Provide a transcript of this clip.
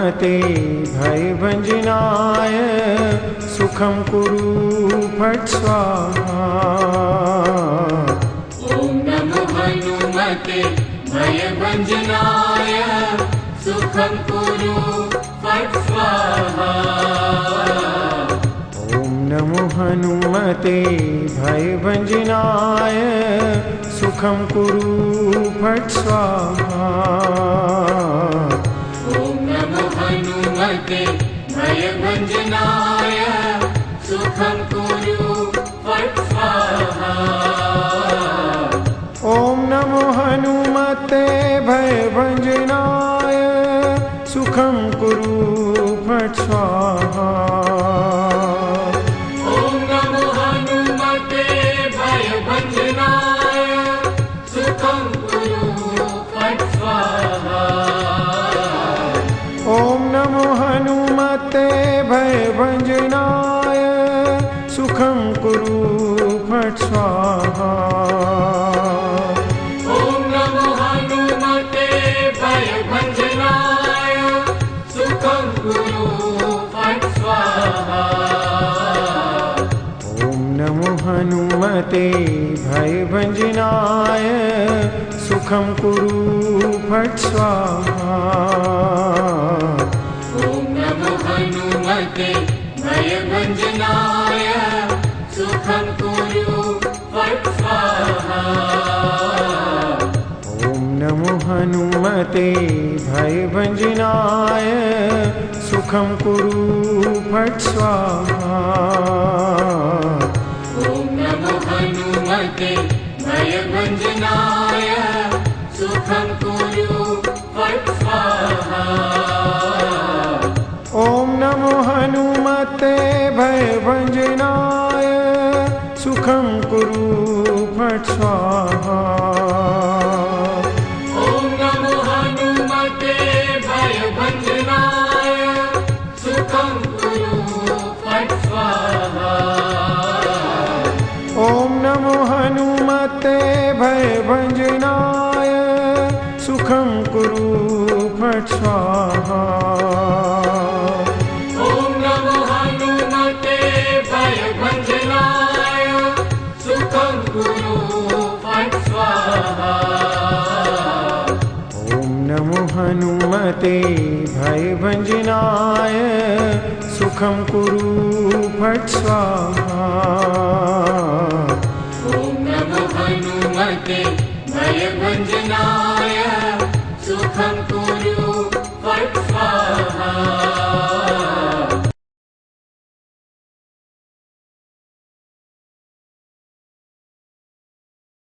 हनुमते भयभञ्जनाय सुखं कुरु फट् स्वाहा। ॐ नमो हनुमते भयभञ्जनाय सुखं कुरु फट् स्वाहा। ॐ नमो हनुमते भयभञ्जनाय सुखं कुरु फट् स्वाहा। ॐ नमो हनुमते भयभञ्जनाय सुखं कुरु फट् स्वाहा। ॐ नमो हनुमते भयभञ्जनाय सुखं कुरु फट् स्वाहा। ॐ नमो हनुमते भयभञ्जनाय सुखं कुरु फट् स्वाहा। ॐ नमो हनुमते भयभञ्जनाय सुखं कुरु फट् स्वाहा। ॐ नमो हनुमते भयभञ्जनाय सुखं कुरु फट् स्वाहा। ॐ नमो हनुमते भयभञ्जनाय सुखं कुरु फट् स्वाहा। ॐ नमो हनुमते भयभञ्जनाय सुखं कुरु फट् स्वाहा। ॐ नमो हनुमते भयभञ्जनाय सुखं कुरु फट् स्वाहा। ॐ नमो हनुमते भयभञ्जनाय सुखं कुरु फट् स्वाहा। ॐ नमो हनुमते भयभञ्जनाय सुखं कुरु फट् स्वाहा। ॐ नमो हनुमते भयभञ्जनाय सुखं कुरु फट् स्वाहा। ॐ नमो हनुमते भयभञ्जनाय सुखं कुरु फट् स्वाहा। ॐ नमो हनुमते भयभञ्जनाय सुखं कुरु फट् स्वाहा। ॐ नमो हनुमते भयभञ्जनाय सुखं कुरु फट् स्वाहा। ॐ नमो हनुमते भयभञ्जनाय सुखं कुरु